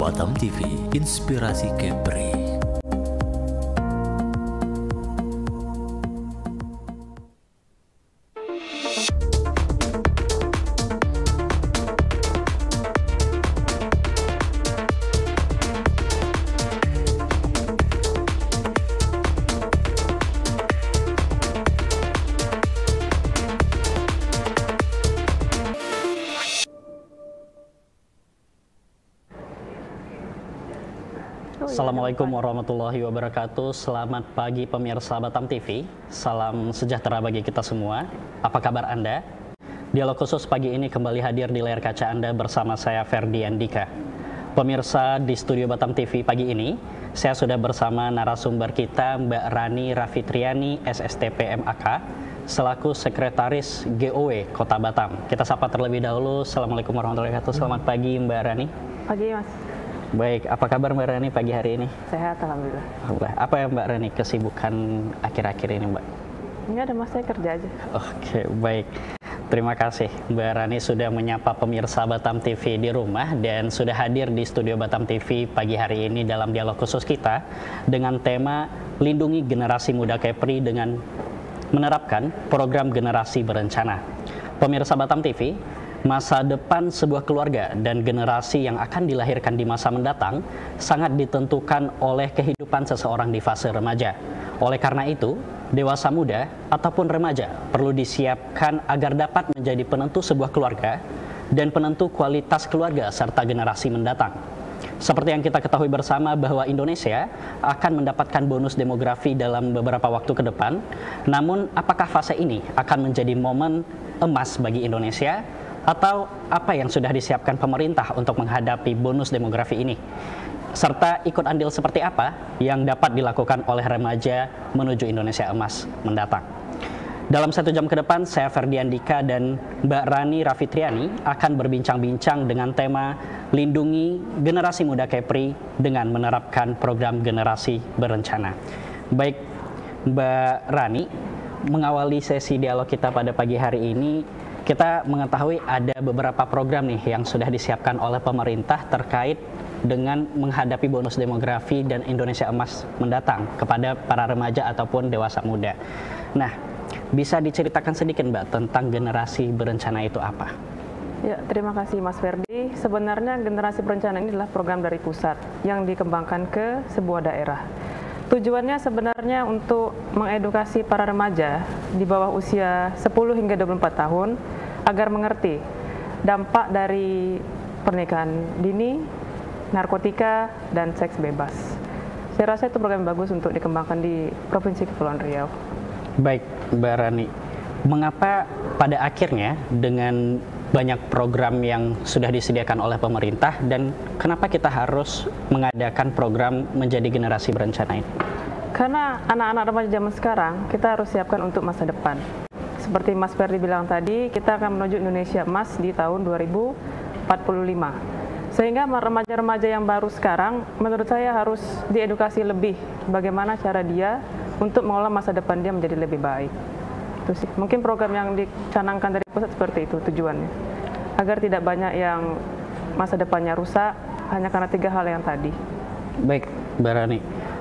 Batam TV, inspirasi Kepri. Assalamualaikum warahmatullahi wabarakatuh. Selamat pagi pemirsa Batam TV. Salam sejahtera bagi kita semua. Apa kabar Anda? Dialog khusus pagi ini kembali hadir di layar kaca Anda bersama saya Ferdi Andika. Pemirsa, di studio Batam TV pagi ini saya sudah bersama narasumber kita Mbak Rani Rafitriani SSTP MAK selaku Sekretaris GOW Kota Batam. Kita sapa terlebih dahulu. Assalamualaikum warahmatullahi wabarakatuh. Selamat pagi Mbak Rani. Pagi Mas. Baik, apa kabar Mbak Rani pagi hari ini? Sehat, alhamdulillah. Apa ya Mbak Rani kesibukan akhir-akhir ini Mbak? Ini ada Mas, saya kerja aja. Oke, baik. Terima kasih Mbak Rani sudah menyapa pemirsa Batam TV di rumah dan sudah hadir di studio Batam TV pagi hari ini dalam dialog khusus kita dengan tema Lindungi Generasi Muda Kepri dengan menerapkan program generasi berencana. Pemirsa Batam TV, masa depan sebuah keluarga dan generasi yang akan dilahirkan di masa mendatang sangat ditentukan oleh kehidupan seseorang di fase remaja. Oleh karena itu, dewasa muda ataupun remaja perlu disiapkan agar dapat menjadi penentu sebuah keluarga dan penentu kualitas keluarga serta generasi mendatang. Seperti yang kita ketahui bersama bahwa Indonesia akan mendapatkan bonus demografi dalam beberapa waktu ke depan. Namun, apakah fase ini akan menjadi momen emas bagi Indonesia? Atau apa yang sudah disiapkan pemerintah untuk menghadapi bonus demografi ini? Serta ikut andil seperti apa yang dapat dilakukan oleh remaja menuju Indonesia emas mendatang. Dalam 1 jam ke depan, saya Ferdi Andika dan Mbak Rani Rafitriani akan berbincang-bincang dengan tema Lindungi Generasi Muda Kepri dengan menerapkan program generasi berencana. Baik, Mbak Rani, mengawali sesi dialog kita pada pagi hari ini, kita mengetahui ada beberapa program nih yang sudah disiapkan oleh pemerintah terkait dengan menghadapi bonus demografi dan Indonesia emas mendatang kepada para remaja ataupun dewasa muda. Nah, bisa diceritakan sedikit Mbak tentang generasi berencana itu apa? Ya, terima kasih Mas Ferdi. Sebenarnya generasi berencana ini adalah program dari pusat yang dikembangkan ke sebuah daerah. Tujuannya sebenarnya untuk mengedukasi para remaja di bawah usia 10 hingga 24 tahun agar mengerti dampak dari pernikahan dini, narkotika, dan seks bebas. Saya rasa itu program bagus untuk dikembangkan di Provinsi Kepulauan Riau. Baik, Mbak Rani, mengapa pada akhirnya dengan banyak program yang sudah disediakan oleh pemerintah dan kenapa kita harus mengadakan program menjadi generasi berencana ini? Karena anak-anak remaja zaman sekarang kita harus siapkan untuk masa depan. Seperti Mas Ferdi bilang tadi, kita akan menuju Indonesia emas di tahun 2045. Sehingga remaja-remaja yang baru sekarang menurut saya harus diedukasi lebih bagaimana cara dia untuk mengolah masa depan dia menjadi lebih baik. Itu sih. Mungkin program yang dicanangkan dari pusat seperti itu tujuannya. Agar tidak banyak yang masa depannya rusak hanya karena 3 hal yang tadi. Baik, Mbak Rani.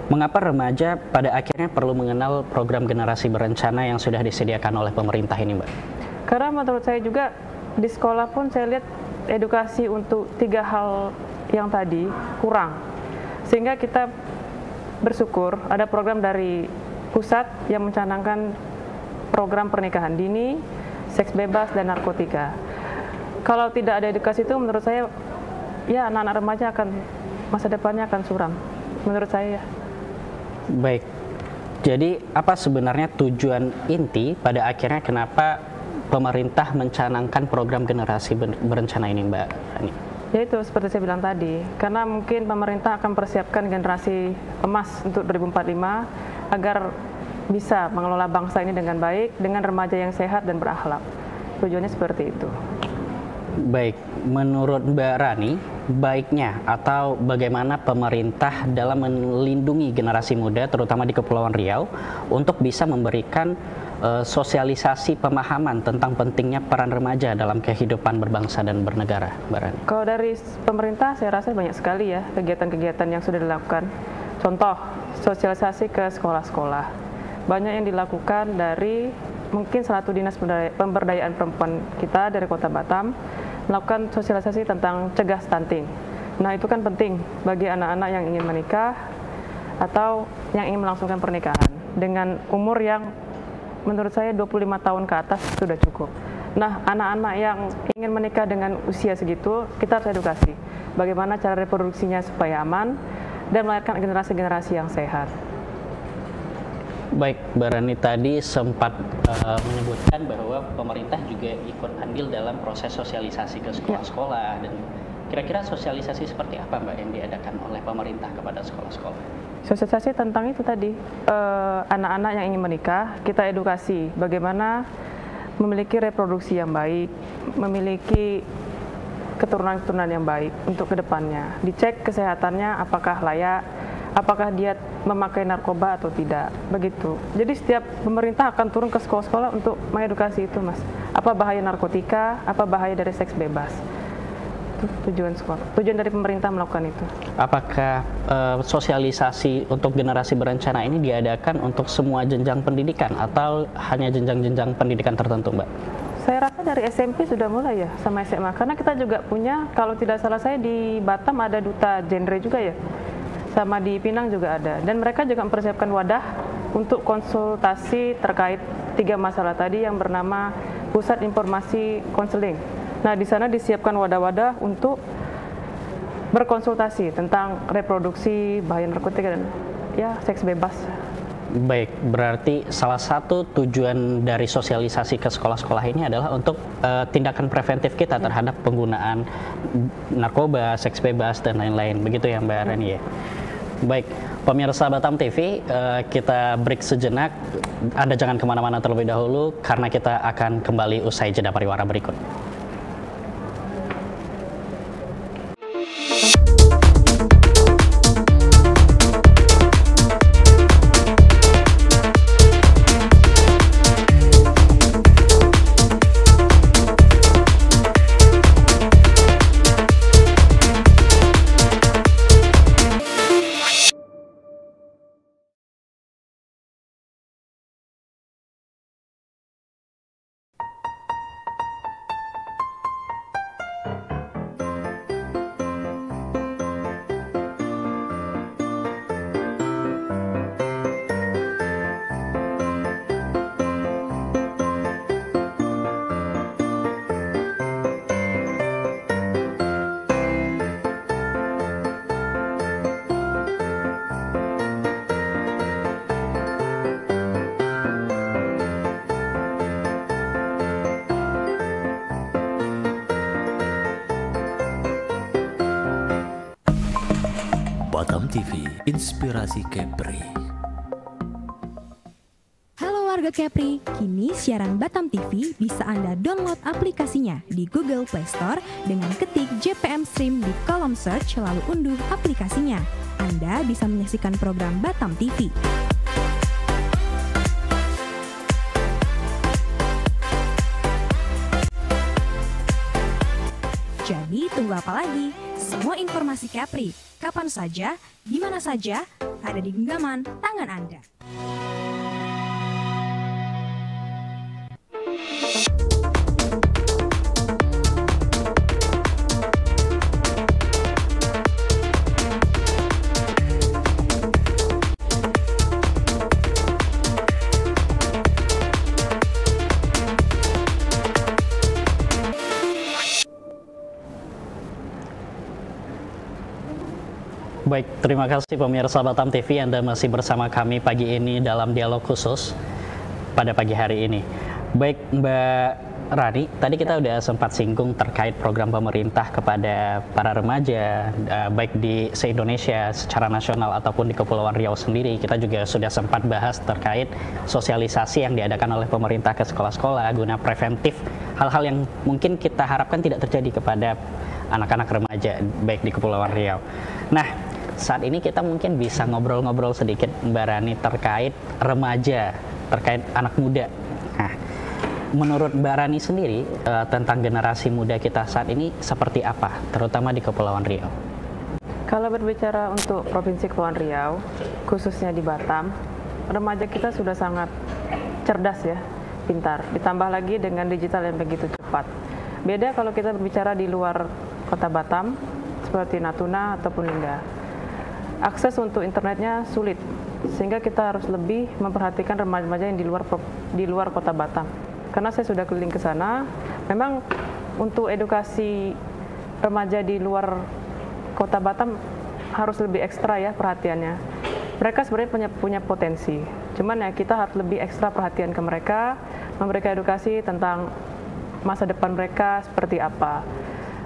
Mengapa remaja pada akhirnya perlu mengenal program generasi berencana yang sudah disediakan oleh pemerintah ini, Mbak? Karena menurut saya juga di sekolah pun saya lihat edukasi untuk 3 hal yang tadi kurang. Sehingga kita bersyukur ada program dari pusat yang mencanangkan program pernikahan dini, seks bebas, dan narkotika. Kalau tidak ada edukasi itu menurut saya ya anak-anak remaja akan masa depannya akan suram menurut saya. Baik, jadi apa sebenarnya tujuan inti pada akhirnya kenapa pemerintah mencanangkan program generasi berencana ini Mbak Rani? Ya itu seperti saya bilang tadi, karena mungkin pemerintah akan persiapkan generasi emas untuk 2045 agar bisa mengelola bangsa ini dengan baik, dengan remaja yang sehat dan berakhlak. Tujuannya seperti itu. Baik, menurut Mbak Rani, baiknya atau bagaimana pemerintah dalam melindungi generasi muda, terutama di Kepulauan Riau, untuk bisa memberikan sosialisasi pemahaman tentang pentingnya peran remaja dalam kehidupan berbangsa dan bernegara, Mbak Rani? Kalau dari pemerintah saya rasa banyak sekali ya kegiatan-kegiatan yang sudah dilakukan. Contoh, sosialisasi ke sekolah-sekolah. Banyak yang dilakukan dari mungkin salah satu dinas pemberdayaan perempuan kita dari Kota Batam melakukan sosialisasi tentang cegah stunting. Nah, itu kan penting bagi anak-anak yang ingin menikah atau yang ingin melangsungkan pernikahan dengan umur yang menurut saya 25 tahun ke atas sudah cukup. Nah, anak-anak yang ingin menikah dengan usia segitu, kita harus edukasi bagaimana cara reproduksinya supaya aman dan melahirkan generasi-generasi yang sehat. Baik, Mbak Rani tadi sempat menyebutkan bahwa pemerintah juga ikut andil dalam proses sosialisasi ke sekolah-sekolah, dan kira-kira sosialisasi seperti apa, Mbak, yang diadakan oleh pemerintah kepada sekolah-sekolah? Sosialisasi tentang itu tadi, anak-anak yang ingin menikah, kita edukasi bagaimana memiliki reproduksi yang baik, memiliki keturunan-keturunan yang baik untuk kedepannya. Dicek kesehatannya apakah layak, apakah dia memakai narkoba atau tidak, begitu. Jadi setiap pemerintah akan turun ke sekolah-sekolah untuk mengedukasi itu, Mas. Apa bahaya narkotika, apa bahaya dari seks bebas. Tujuan dari pemerintah melakukan itu. Apakah sosialisasi untuk generasi berencana ini diadakan untuk semua jenjang pendidikan atau hanya jenjang-jenjang pendidikan tertentu, Mbak? Saya rasa dari SMP sudah mulai ya, sama SMA. Karena kita juga punya, kalau tidak salah saya di Batam ada duta genre juga ya, sama di Pinang juga ada. Dan mereka juga mempersiapkan wadah untuk konsultasi terkait 3 masalah tadi yang bernama Pusat Informasi Konseling. Nah, di sana disiapkan wadah-wadah untuk berkonsultasi tentang reproduksi, bahaya narkotika, dan ya seks bebas. Baik, berarti salah satu tujuan dari sosialisasi ke sekolah-sekolah ini adalah untuk tindakan preventif kita terhadap penggunaan narkoba, seks bebas, dan lain-lain. Begitu ya, Mbak Rani ya? Baik, pemirsa Batam TV, kita break sejenak. Anda jangan kemana-mana terlebih dahulu, karena kita akan kembali usai jeda pariwara berikut. Batam TV, inspirasi Kepri. Halo warga Kepri, kini siaran Batam TV bisa Anda download aplikasinya di Google Play Store dengan ketik JPM Stream di kolom search lalu unduh aplikasinya. Anda bisa menyaksikan program Batam TV. Jadi tunggu apa lagi? Semua informasi Kepri, kapan saja, di mana saja, ada di genggaman tangan Anda. Baik, terima kasih pemirsa Batam TV, Anda masih bersama kami pagi ini dalam dialog khusus pada pagi hari ini. Baik, Mbak Rani, tadi kita udah sempat singgung terkait program pemerintah kepada para remaja, baik di se-Indonesia secara nasional ataupun di Kepulauan Riau sendiri. Kita juga sudah sempat bahas terkait sosialisasi yang diadakan oleh pemerintah ke sekolah-sekolah guna preventif hal-hal yang mungkin kita harapkan tidak terjadi kepada anak-anak remaja, baik di Kepulauan Riau. Nah, saat ini kita mungkin bisa ngobrol-ngobrol sedikit, Mbak Rani, terkait remaja, terkait anak muda menurut Mbak Rani sendiri tentang generasi muda kita saat ini seperti apa, terutama di Kepulauan Riau? Kalau berbicara untuk Provinsi Kepulauan Riau, khususnya di Batam, remaja kita sudah sangat cerdas ya, pintar. Ditambah lagi dengan digital yang begitu cepat. Beda kalau kita berbicara di luar kota Batam, seperti Natuna ataupun Lingga. Akses untuk internetnya sulit, sehingga kita harus lebih memperhatikan remaja-remaja yang di luar kota Batam. Karena saya sudah keliling ke sana, memang untuk edukasi remaja di luar kota Batam harus lebih ekstra ya perhatiannya. Mereka sebenarnya punya potensi, cuman ya kita harus lebih ekstra perhatian ke mereka, memberikan edukasi tentang masa depan mereka seperti apa,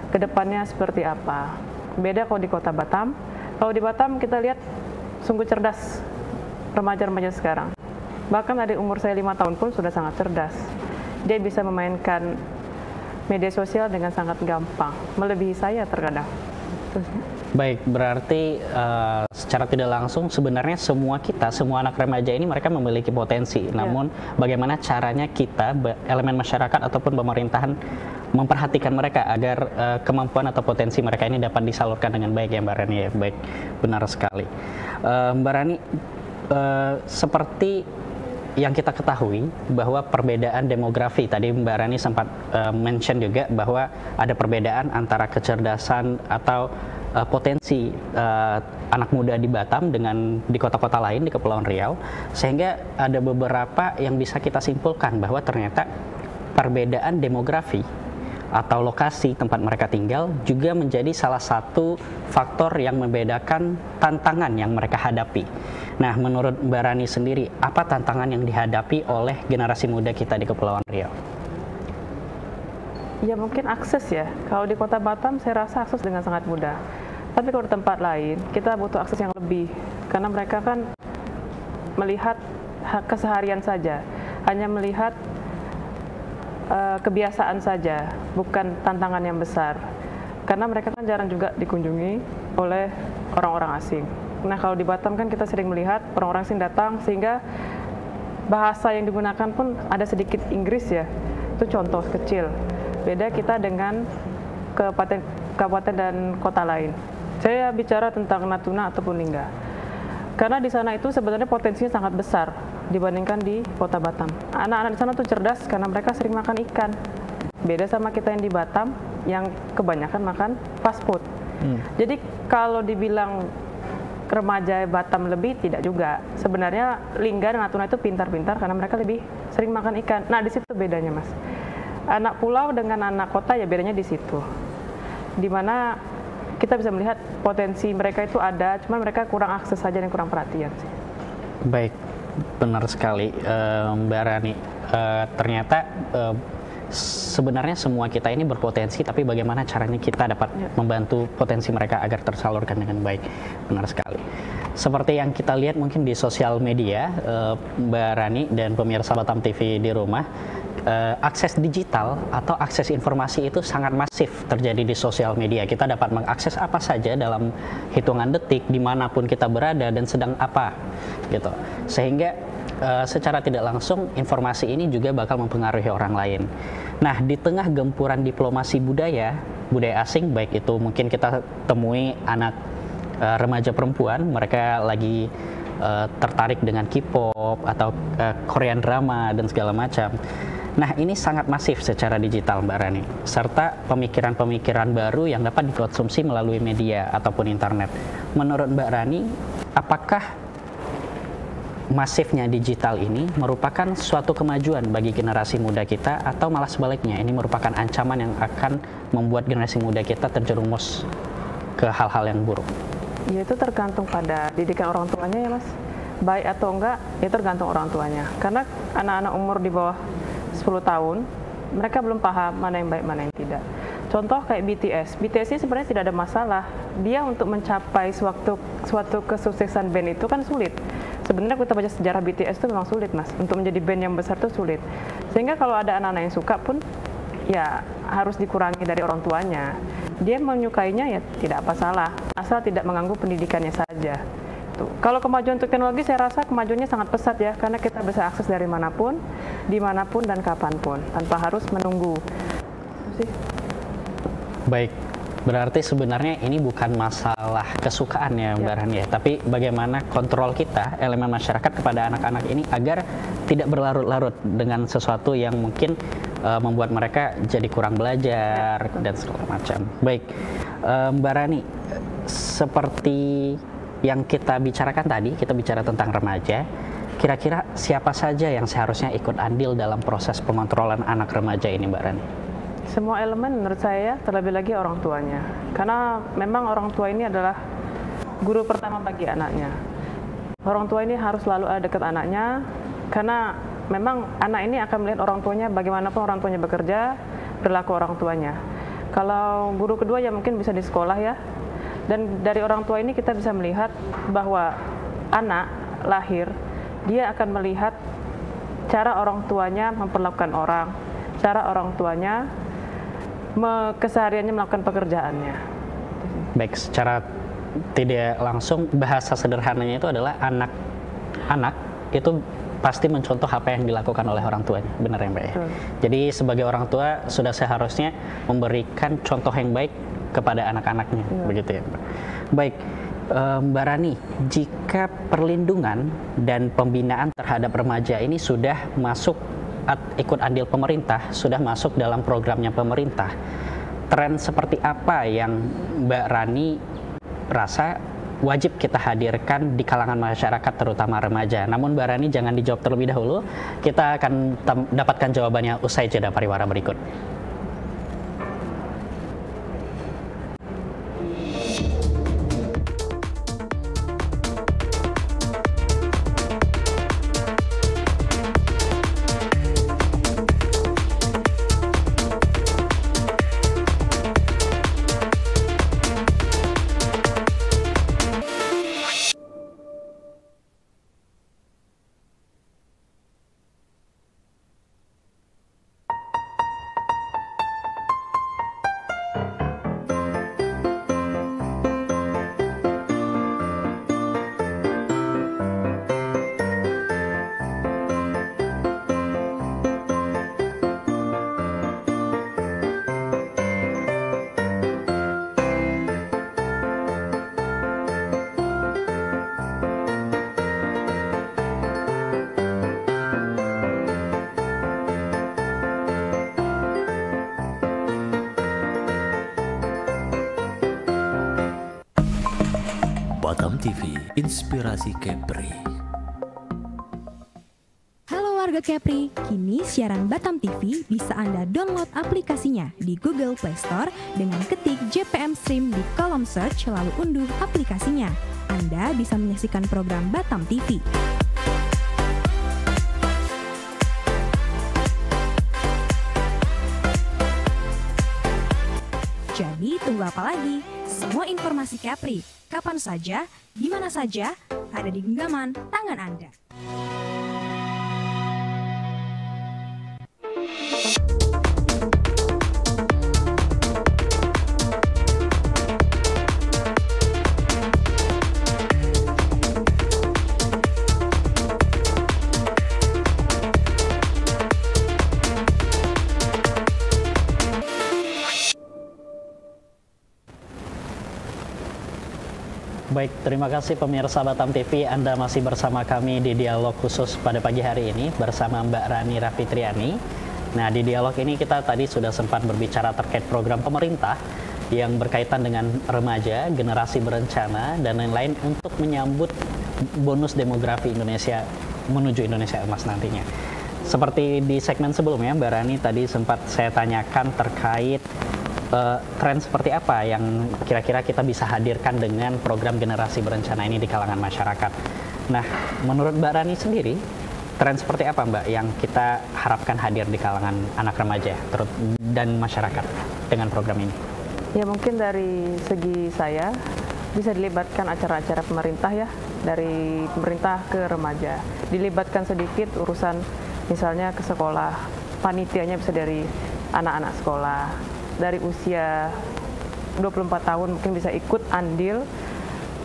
kedepannya seperti apa. Beda kalau di kota Batam. Kalau di Batam kita lihat sungguh cerdas remaja-remaja sekarang. Bahkan dari umur saya 5 tahun pun sudah sangat cerdas. Dia bisa memainkan media sosial dengan sangat gampang, melebihi saya terkadang. Baik, berarti secara tidak langsung sebenarnya semua anak remaja ini mereka memiliki potensi. Namun bagaimana caranya kita, elemen masyarakat ataupun pemerintahan memperhatikan mereka agar kemampuan atau potensi mereka ini dapat disalurkan dengan baik ya Mbak Rani ya. Baik, benar sekali. Mbak Rani, seperti yang kita ketahui bahwa perbedaan demografi, tadi Mbak Rani sempat mention juga bahwa ada perbedaan antara kecerdasan atau potensi anak muda di Batam dengan di kota-kota lain di Kepulauan Riau, sehingga ada beberapa yang bisa kita simpulkan bahwa ternyata perbedaan demografi atau lokasi tempat mereka tinggal juga menjadi salah satu faktor yang membedakan tantangan yang mereka hadapi. Nah, menurut Mbak Rani sendiri, apa tantangan yang dihadapi oleh generasi muda kita di Kepulauan Riau? Ya mungkin akses ya. Kalau di kota Batam saya rasa akses dengan sangat mudah. Tapi kalau di tempat lain kita butuh akses yang lebih. Karena mereka kan melihat keseharian saja. Hanya melihat kebiasaan saja, bukan tantangan yang besar. Karena mereka kan jarang juga dikunjungi oleh orang-orang asing. Nah kalau di Batam kan kita sering melihat orang-orang asing datang, sehingga bahasa yang digunakan pun ada sedikit Inggris ya. Itu contoh kecil. Beda kita dengan kabupaten dan kota lain. Saya bicara tentang Natuna ataupun Lingga. Karena di sana itu sebenarnya potensinya sangat besar dibandingkan di kota Batam. Anak-anak di sana tuh cerdas karena mereka sering makan ikan. Beda sama kita yang di Batam yang kebanyakan makan fast food. Jadi kalau dibilang remaja Batam lebih, tidak juga. Sebenarnya Lingga dan Natuna itu pintar-pintar karena mereka lebih sering makan ikan. Nah di situ bedanya Mas. Anak pulau dengan anak kota ya bedanya di situ. Dimana kita bisa melihat potensi mereka itu ada, cuman mereka kurang akses saja dan kurang perhatian sih. Baik, benar sekali Mbak Rani. Ternyata sebenarnya semua kita ini berpotensi, tapi bagaimana caranya kita dapat membantu potensi mereka agar tersalurkan dengan baik. Benar sekali. Seperti yang kita lihat mungkin di sosial media, Mbak Rani dan pemirsa Batam TV di rumah, akses digital atau akses informasi itu sangat masif terjadi di sosial media. Kita dapat mengakses apa saja dalam hitungan detik, dimanapun kita berada dan sedang apa, gitu. Sehingga secara tidak langsung informasi ini juga bakal mempengaruhi orang lain. Nah, di tengah gempuran diplomasi budaya asing, baik itu mungkin kita temui anak remaja perempuan, mereka lagi tertarik dengan K-pop atau Korean drama dan segala macam. Nah, ini sangat masif secara digital Mbak Rani, serta pemikiran-pemikiran baru yang dapat dikonsumsi melalui media ataupun internet. Menurut Mbak Rani, apakah masifnya digital ini merupakan suatu kemajuan bagi generasi muda kita, atau malah sebaliknya ini merupakan ancaman yang akan membuat generasi muda kita terjerumus ke hal-hal yang buruk? Ya itu tergantung pada didikan orang tuanya ya Mas. Baik atau enggak, itu tergantung orang tuanya. Karena anak-anak umur di bawah 10 tahun, mereka belum paham mana yang baik, mana yang tidak. Contoh kayak BTS ini sebenarnya tidak ada masalah. Dia untuk mencapai suatu kesuksesan band itu kan sulit. Sebenarnya kita baca sejarah BTS itu memang sulit Mas. Untuk menjadi band yang besar itu sulit. Sehingga kalau ada anak-anak yang suka pun, ya harus dikurangi dari orang tuanya. Dia menyukainya ya tidak apa salah, asal tidak mengganggu pendidikannya saja. satu. Kalau kemajuan teknologi saya rasa kemajuannya sangat pesat ya, karena kita bisa akses dari manapun, dimanapun dan kapanpun tanpa harus menunggu. Baik, berarti sebenarnya ini bukan masalah kesukaan ya Mbak Rani ya, tapi bagaimana kontrol kita, elemen masyarakat kepada anak-anak ini agar tidak berlarut-larut dengan sesuatu yang mungkin membuat mereka jadi kurang belajar dan segala macam. Baik, Mbak Rani, seperti yang kita bicarakan tadi, kita bicara tentang remaja, kira-kira siapa saja yang seharusnya ikut andil dalam proses pengontrolan anak remaja ini Mbak Rani? Semua elemen menurut saya, terlebih lagi orang tuanya. Karena memang orang tua ini adalah guru pertama bagi anaknya. Orang tua ini harus selalu ada dekat anaknya, karena memang anak ini akan melihat orang tuanya bagaimanapun orang tuanya bekerja, perilaku orang tuanya. Kalau guru kedua ya mungkin bisa di sekolah ya. Dan dari orang tua ini kita bisa melihat bahwa anak lahir, dia akan melihat cara orang tuanya memperlakukan orang, cara orang tuanya kesehariannya melakukan pekerjaannya. Baik, secara tidak langsung bahasa sederhananya itu adalah anak itu pasti mencontoh apa yang dilakukan oleh orang tuanya, benar ya Mbak ya? Jadi sebagai orang tua sudah seharusnya memberikan contoh yang baik kepada anak-anaknya, begitu ya Mbak? Baik, Mbak Rani, jika perlindungan dan pembinaan terhadap remaja ini sudah masuk ikut andil pemerintah, sudah masuk dalam programnya pemerintah, tren seperti apa yang Mbak Rani rasa wajib kita hadirkan di kalangan masyarakat terutama remaja? Namun Mbak Rani jangan dijawab terlebih dahulu, kita akan dapatkan jawabannya usai jeda pariwara berikut. Batam TV, inspirasi Kepri. Halo warga Kepri, kini siaran Batam TV bisa Anda download aplikasinya di Google Play Store dengan ketik JPM Stream di kolom search lalu unduh aplikasinya. Anda bisa menyaksikan program Batam TV. Jadi tunggu apa lagi? Semua informasi Kepri, kapan saja, di mana saja, ada di genggaman tangan Anda. Baik, terima kasih pemirsa Batam TV, Anda masih bersama kami di dialog khusus pada pagi hari ini bersama Mbak Rani Rafitriani. Nah, di dialog ini kita tadi sudah sempat berbicara terkait program pemerintah yang berkaitan dengan remaja, generasi berencana, dan lain-lain untuk menyambut bonus demografi Indonesia menuju Indonesia Emas nantinya. Seperti di segmen sebelumnya, Mbak Rani tadi sempat saya tanyakan terkait tren seperti apa yang kira-kira kita bisa hadirkan dengan program generasi berencana ini di kalangan masyarakat. Nah, menurut Mbak Rani sendiri, tren seperti apa Mbak yang kita harapkan hadir di kalangan anak remaja dan masyarakat dengan program ini? Ya mungkin dari segi saya bisa dilibatkan acara-acara pemerintah ya, dari pemerintah ke remaja. Dilibatkan sedikit urusan misalnya ke sekolah, panitianya bisa dari anak-anak sekolah. Dari usia 24 tahun mungkin bisa ikut andil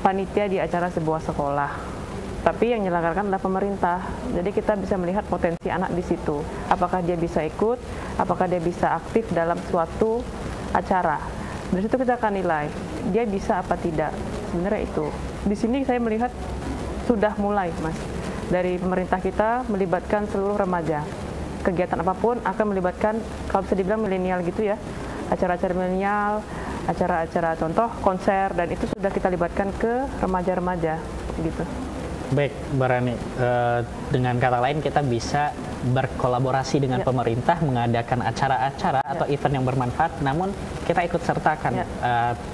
panitia di acara sebuah sekolah. Tapi yang menyelenggarakan adalah pemerintah. Jadi kita bisa melihat potensi anak di situ. Apakah dia bisa ikut, apakah dia bisa aktif dalam suatu acara. Dari situ kita akan nilai, dia bisa apa tidak. Sebenarnya itu. Di sini saya melihat sudah mulai, Mas. Dari pemerintah kita melibatkan seluruh remaja. Kegiatan apapun akan melibatkan, kalau bisa dibilang milenial gitu ya, acara-acara milenial, acara-acara contoh konser, dan itu sudah kita libatkan ke remaja-remaja gitu. Baik, Mbak Rani, dengan kata lain kita bisa berkolaborasi dengan pemerintah mengadakan acara-acara atau event yang bermanfaat, namun kita ikut sertakan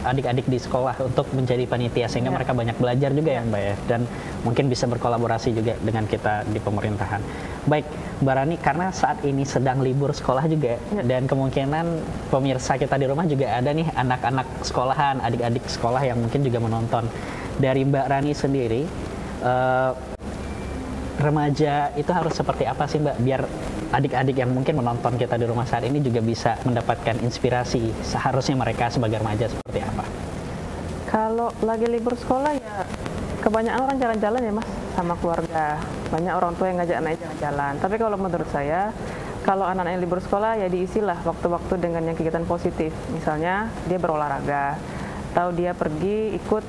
adik-adik di sekolah untuk menjadi panitia sehingga mereka banyak belajar juga ya Mbak ya, dan mungkin bisa berkolaborasi juga dengan kita di pemerintahan. Baik, Mbak Rani, karena saat ini sedang libur sekolah juga dan kemungkinan pemirsa kita di rumah juga ada nih anak-anak sekolahan, adik-adik sekolah yang mungkin juga menonton. Dari Mbak Rani sendiri, remaja itu harus seperti apa sih Mbak, biar adik-adik yang mungkin menonton kita di rumah saat ini juga bisa mendapatkan inspirasi seharusnya mereka sebagai remaja seperti apa? Kalau lagi libur sekolah ya kebanyakan orang jalan-jalan ya Mas sama keluarga. Banyak orang tua yang ngajak anaknya jalan-jalan. Tapi kalau menurut saya, kalau anak-anak yang libur sekolah ya diisilah waktu-waktu dengan yang kegiatan positif. Misalnya dia berolahraga, atau dia pergi ikut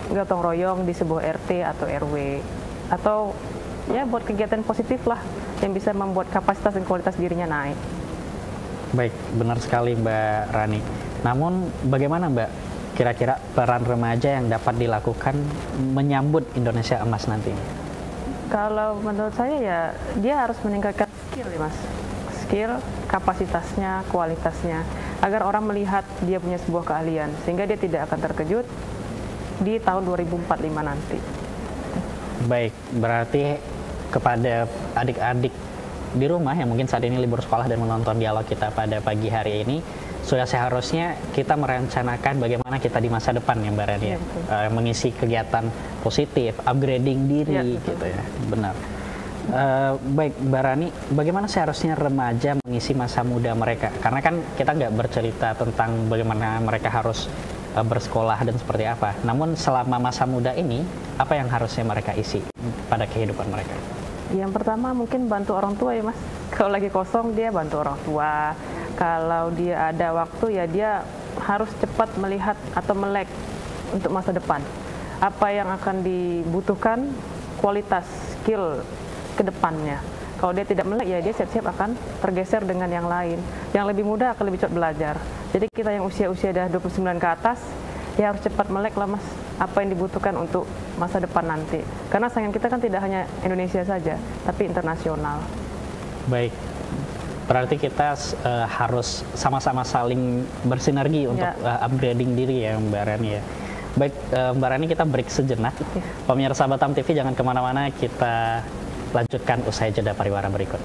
gotong royong di sebuah RT atau RW, atau ya buat kegiatan positif lah yang bisa membuat kapasitas dan kualitas dirinya naik. Baik, benar sekali Mbak Rani. Namun bagaimana Mbak kira-kira peran remaja yang dapat dilakukan menyambut Indonesia Emas nanti? Kalau menurut saya ya dia harus meningkatkan skill ya Mas, skill, kapasitasnya, kualitasnya, agar orang melihat dia punya sebuah keahlian sehingga dia tidak akan terkejut di tahun 2045 nanti. Baik, berarti kepada adik-adik di rumah yang mungkin saat ini libur sekolah dan menonton dialog kita pada pagi hari ini, sudah seharusnya kita merencanakan bagaimana kita di masa depan ya Mbak Rani, mengisi kegiatan positif, upgrading diri gitu ya, benar. Baik Mbak Rani, bagaimana seharusnya remaja mengisi masa muda mereka? Karena kan kita nggak bercerita tentang bagaimana mereka harus bersekolah dan seperti apa. Namun selama masa muda ini, apa yang harusnya mereka isi pada kehidupan mereka? Yang pertama mungkin bantu orang tua ya Mas. Kalau lagi kosong dia bantu orang tua. Kalau dia ada waktu ya dia harus cepat melihat atau melek untuk masa depan. Apa yang akan dibutuhkan, kualitas, skill ke depannya. Kalau dia tidak melek ya dia siap-siap akan tergeser dengan yang lain. Yang lebih muda akan lebih cepat belajar. Jadi kita yang usia-usia dah 29 ke atas ya harus cepat melek lah Mas apa yang dibutuhkan untuk masa depan nanti. Karena saingan kita kan tidak hanya Indonesia saja, tapi internasional. Baik, berarti kita harus sama-sama saling bersinergi untuk upgrading diri ya Mbak Rani ya. Baik Mbak Rani, kita break sejenak. Pemirsa Batam TV jangan kemana-mana, kita lanjutkan usai jeda pariwara berikut.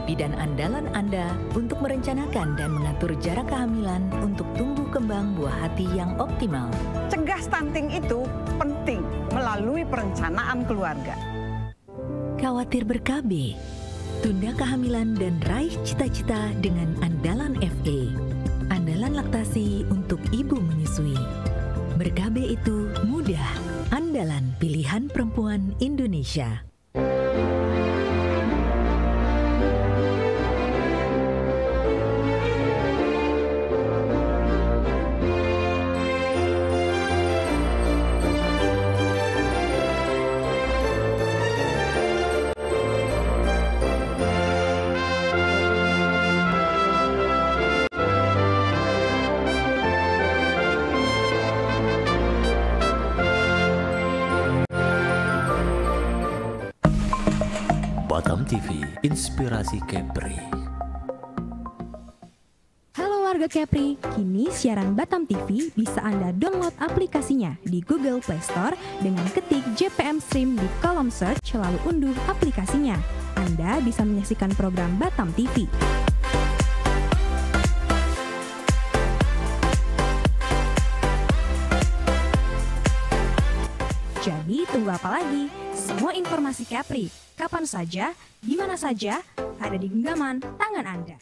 Bidan andalan Anda untuk merencanakan dan mengatur jarak kehamilan untuk tumbuh kembang buah hati yang optimal. Cegah stunting itu penting melalui perencanaan keluarga. Khawatir ber-KB? Tunda kehamilan dan raih cita-cita dengan andalan FA. Andalan laktasi untuk ibu menyusui. Ber-KB itu mudah. Andalan pilihan perempuan Indonesia. Batam TV, inspirasi Kepri. Halo warga Keluarga Kepri, kini siaran Batam TV bisa Anda download aplikasinya di Google Play Store dengan ketik JPM Stream di kolom search lalu unduh aplikasinya. Anda bisa menyaksikan program Batam TV. Jadi tunggu apa lagi? Semua informasi Kepri, kapan saja, di mana saja, ada di genggaman tangan Anda.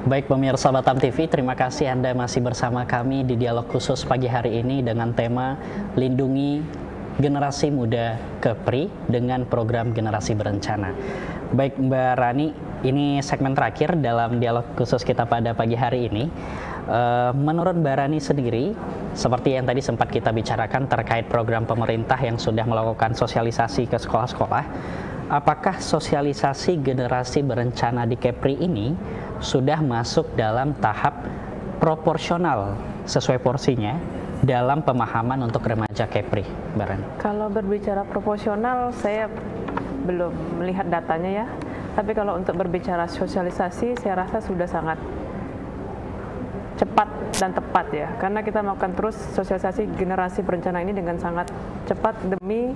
Baik pemirsa Batam TV, terima kasih Anda masih bersama kami di dialog khusus pagi hari ini dengan tema Lindungi Generasi Muda Kepri dengan program Generasi Berencana. Baik Mbak Rani, ini segmen terakhir dalam dialog khusus kita pada pagi hari ini. Menurut Mbak Rani sendiri, seperti yang tadi sempat kita bicarakan terkait program pemerintah yang sudah melakukan sosialisasi ke sekolah-sekolah, apakah sosialisasi Generasi Berencana di Kepri ini sudah masuk dalam tahap proporsional sesuai porsinya dalam pemahaman untuk remaja Kepri, Mbak Rani? Kalau berbicara proporsional, saya belum melihat datanya ya. Tapi kalau untuk berbicara sosialisasi, saya rasa sudah sangat cepat dan tepat ya. Karena kita melakukan terus sosialisasi Generasi Berencana ini dengan sangat cepat demi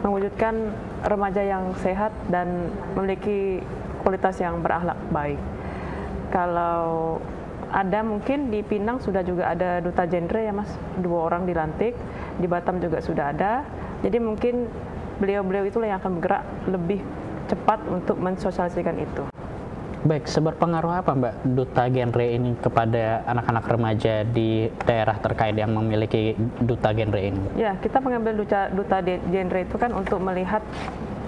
mewujudkan remaja yang sehat dan memiliki kualitas yang berakhlak baik. Kalau ada mungkin di Pinang sudah juga ada duta genre ya Mas, 2 orang dilantik, di Batam juga sudah ada. Jadi mungkin beliau-beliau itulah yang akan bergerak lebih cepat untuk mensosialisasikan itu. Baik, seberpengaruh apa Mbak duta genre ini kepada anak-anak remaja di daerah terkait yang memiliki duta genre ini? Ya, kita mengambil duta genre itu kan untuk melihat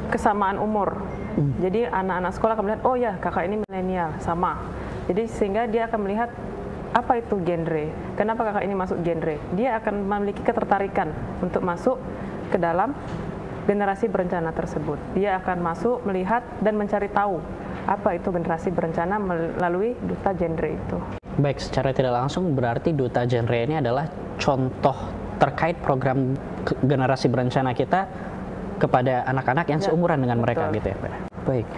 kesamaan umur. Jadi anak-anak sekolah akan melihat, oh ya kakak ini milenial, sama. Jadi sehingga dia akan melihat apa itu genre, kenapa kakak ini masuk genre. Dia akan memiliki ketertarikan untuk masuk ke dalam Generasi Berencana tersebut. Dia akan masuk, melihat, dan mencari tahu apa itu Generasi Berencana melalui duta genre itu. Baik, secara tidak langsung berarti duta genre ini adalah contoh terkait program Generasi Berencana kita kepada anak-anak yang seumuran dengan mereka, gitu ya Pak? Baik.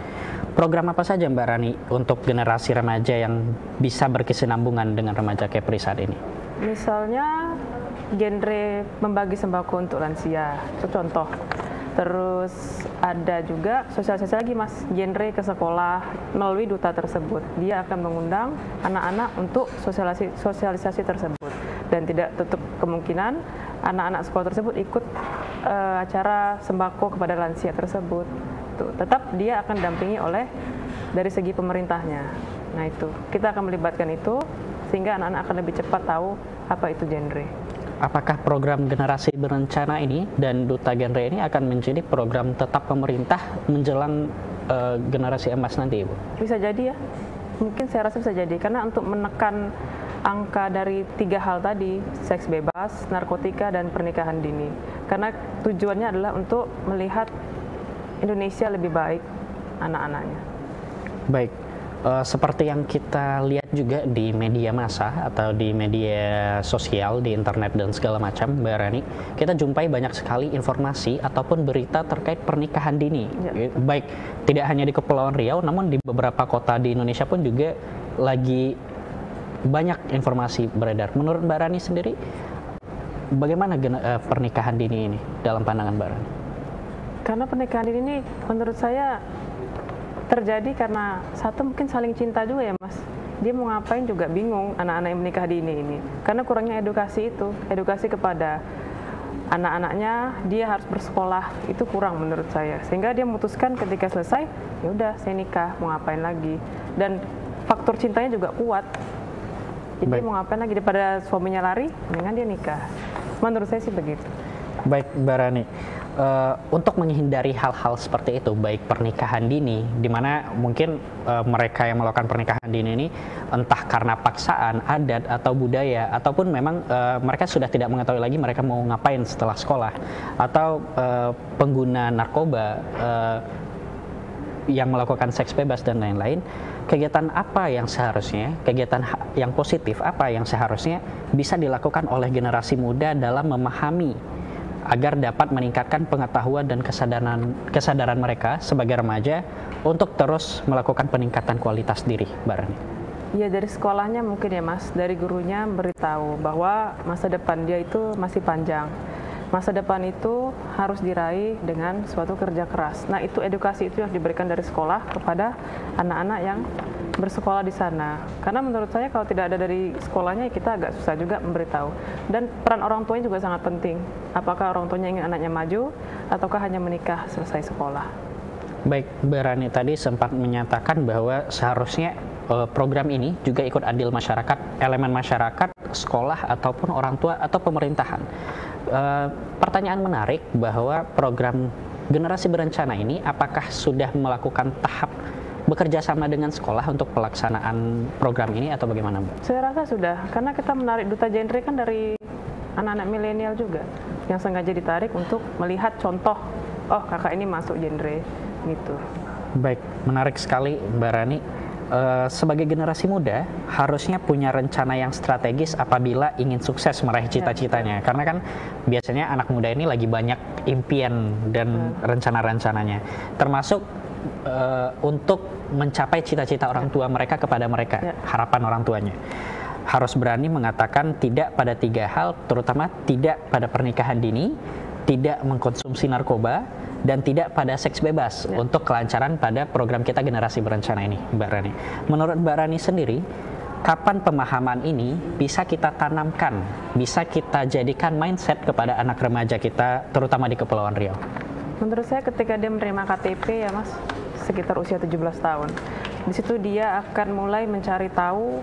Program apa saja Mbak Rani untuk generasi remaja yang bisa berkesinambungan dengan remaja Kepri saat ini? Misalnya genre membagi sembako untuk lansia, itu contoh. Terus ada juga sosialisasi lagi Mas, genre ke sekolah melalui duta tersebut. Dia akan mengundang anak-anak untuk sosialisasi tersebut. Dan tidak tutup kemungkinan anak-anak sekolah tersebut ikut acara sembako kepada lansia tersebut. Tuh, tetap dia akan dampingi oleh dari segi pemerintahnya. Nah itu, kita akan melibatkan itu sehingga anak-anak akan lebih cepat tahu apa itu genre. Apakah program Generasi Berencana ini dan duta genre ini akan menjadi program tetap pemerintah menjelang generasi emas nanti, Ibu? Bisa jadi ya, mungkin saya rasa bisa jadi, karena untuk menekan angka dari 3 hal tadi, seks bebas, narkotika, dan pernikahan dini. Karena tujuannya adalah untuk melihat Indonesia lebih baik anak-anaknya. Baik, seperti yang kita lihat juga di media massa atau di media sosial, di internet dan segala macam, Mbak Rani, kita jumpai banyak sekali informasi ataupun berita terkait pernikahan dini. Ya. Baik, tidak hanya di Kepulauan Riau, namun di beberapa kota di Indonesia pun juga lagi banyak informasi beredar. Menurut Mbak Rani sendiri, bagaimana pernikahan dini ini dalam pandangan Mbak Rani? Karena pernikahan ini menurut saya terjadi karena satu mungkin saling cinta juga ya Mas. Dia mau ngapain juga bingung anak-anak yang menikah dini ini. Karena kurangnya edukasi itu, edukasi kepada anak-anaknya, dia harus bersekolah, itu kurang menurut saya. Sehingga dia memutuskan ketika selesai, ya udah saya nikah, mau ngapain lagi. Dan faktor cintanya juga kuat. Jadi mau ngapain lagi daripada suaminya lari, mendingan dia nikah. Menurut saya sih begitu. Baik, Mbak Rani. Untuk menghindari hal-hal seperti itu, baik pernikahan dini, di mana mungkin mereka yang melakukan pernikahan dini ini entah karena paksaan, adat atau budaya, ataupun memang mereka sudah tidak mengetahui lagi mereka mau ngapain setelah sekolah, atau pengguna narkoba yang melakukan seks bebas dan lain-lain. Kegiatan apa yang seharusnya, kegiatan yang positif apa yang seharusnya bisa dilakukan oleh generasi muda dalam memahami agar dapat meningkatkan pengetahuan dan kesadaran mereka sebagai remaja untuk terus melakukan peningkatan kualitas diri, Mbak Rani? Ya, dari sekolahnya mungkin ya Mas, dari gurunya beritahu bahwa masa depan dia itu masih panjang. Masa depan itu harus diraih dengan suatu kerja keras. Nah, itu edukasi itu yang diberikan dari sekolah kepada anak-anak yang bersekolah di sana. Karena menurut saya kalau tidak ada dari sekolahnya, kita agak susah juga memberitahu. Dan peran orang tuanya juga sangat penting. Apakah orang tuanya ingin anaknya maju, ataukah hanya menikah selesai sekolah? Baik, Mbak Rani tadi sempat menyatakan bahwa seharusnya program ini juga ikut andil masyarakat, elemen masyarakat, sekolah, ataupun orang tua atau pemerintahan. Pertanyaan menarik bahwa program generasi berencana ini apakah sudah melakukan tahap bekerja sama dengan sekolah untuk pelaksanaan program ini atau bagaimana, Mbak? Saya rasa sudah, karena kita menarik duta genre kan dari anak-anak milenial juga yang sengaja ditarik untuk melihat contoh, oh kakak ini masuk genre gitu. Baik, menarik sekali Mbak Rani. Sebagai generasi muda harusnya punya rencana yang strategis apabila ingin sukses meraih cita-citanya, karena kan biasanya anak muda ini lagi banyak impian dan rencana-rencananya, termasuk untuk mencapai cita-cita orang tua mereka kepada mereka, harapan orang tuanya. Harus berani mengatakan tidak pada 3 hal, terutama tidak pada pernikahan dini, tidak mengkonsumsi narkoba, dan tidak pada seks bebas untuk kelancaran pada program kita generasi berencana ini, Mbak Rani. Menurut Mbak Rani sendiri, kapan pemahaman ini bisa kita tanamkan, bisa kita jadikan mindset kepada anak remaja kita, terutama di Kepulauan Riau? Menurut saya ketika dia menerima KTP ya Mas, sekitar usia 17 tahun. Di situ dia akan mulai mencari tahu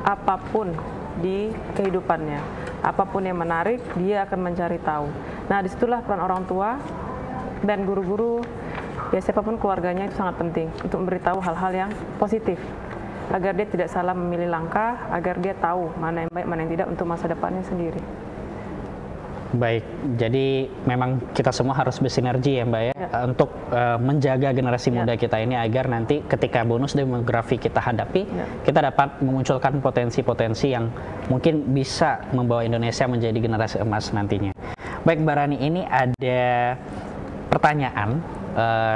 apapun di kehidupannya. Apapun yang menarik, dia akan mencari tahu. Nah, disitulah peran orang tua dan guru-guru, ya siapapun keluarganya itu sangat penting untuk memberitahu hal-hal yang positif agar dia tidak salah memilih langkah, agar dia tahu mana yang baik, mana yang tidak untuk masa depannya sendiri. Baik, jadi memang kita semua harus bersinergi ya Mbak ya, untuk menjaga generasi muda kita ini agar nanti ketika bonus demografi kita hadapi, kita dapat memunculkan potensi-potensi yang mungkin bisa membawa Indonesia menjadi generasi emas nantinya. Baik Mbak Rani, ini ada pertanyaan,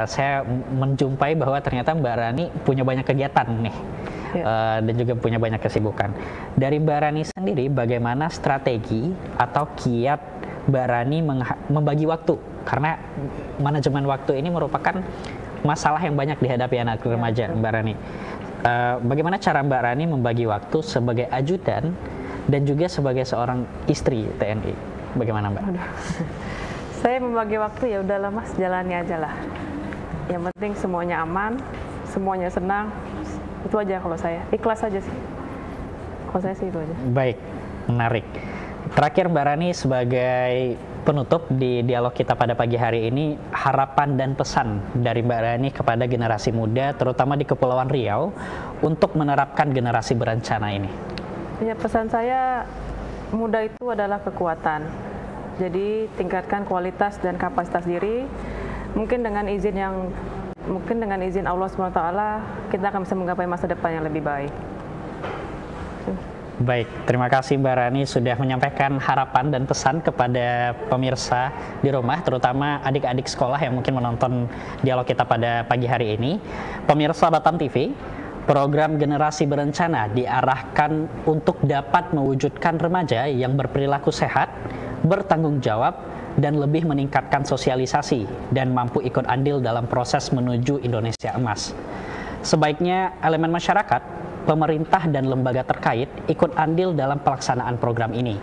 saya menjumpai bahwa ternyata Mbak Rani punya banyak kegiatan nih, dan juga punya banyak kesibukan. Dari Mbak Rani sendiri, bagaimana strategi atau kiat Mbak Rani membagi waktu? Karena manajemen waktu ini merupakan masalah yang banyak dihadapi anak remaja, Mbak Rani. Bagaimana cara Mbak Rani membagi waktu sebagai ajudan dan juga sebagai seorang istri TNI? Bagaimana Mbak? Saya membagi waktu, ya udahlah Mas, jalani aja lah. Yang penting semuanya aman, semuanya senang, itu aja kalau saya. Ikhlas aja sih. Kalau saya sih itu aja. Baik, menarik. Terakhir Mbak Rani, sebagai penutup di dialog kita pada pagi hari ini, harapan dan pesan dari Mbak Rani kepada generasi muda, terutama di Kepulauan Riau, untuk menerapkan generasi berencana ini. Ya, pesan saya, muda itu adalah kekuatan. Jadi tingkatkan kualitas dan kapasitas diri. Mungkin dengan izin Allah SWT, kita akan bisa menggapai masa depan yang lebih baik. Baik, terima kasih Mbak Rani sudah menyampaikan harapan dan pesan kepada pemirsa di rumah, terutama adik-adik sekolah yang mungkin menonton dialog kita pada pagi hari ini. Pemirsa Batam TV, program generasi berencana diarahkan untuk dapat mewujudkan remaja yang berperilaku sehat, bertanggung jawab, dan lebih meningkatkan sosialisasi dan mampu ikut andil dalam proses menuju Indonesia emas. Sebaiknya elemen masyarakat, pemerintah, dan lembaga terkait ikut andil dalam pelaksanaan program ini.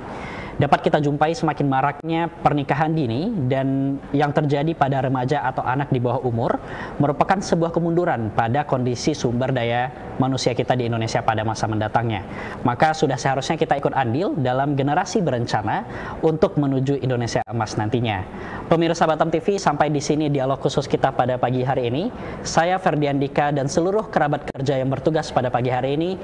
dapat kita jumpai semakin maraknya pernikahan dini dan yang terjadi pada remaja atau anak di bawah umur merupakan sebuah kemunduran pada kondisi sumber daya manusia kita di Indonesia pada masa mendatangnya. Maka sudah seharusnya kita ikut andil dalam generasi berencana untuk menuju Indonesia emas nantinya. Pemirsa Batam TV, sampai di sini dialog khusus kita pada pagi hari ini. Saya Ferdian Dika dan seluruh kerabat kerja yang bertugas pada pagi hari ini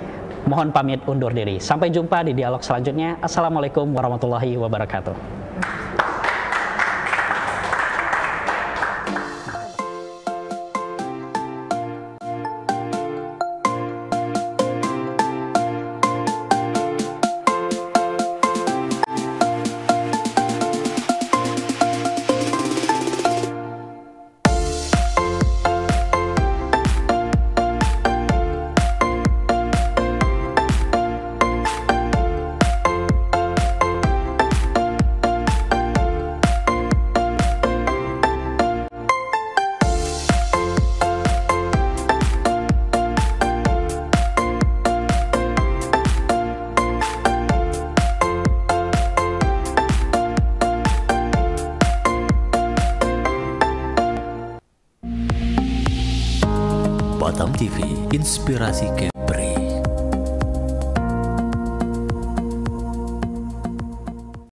mohon pamit undur diri. Sampai jumpa di dialog selanjutnya. Assalamualaikum warahmatullahi wabarakatuh. Batam TV, inspirasi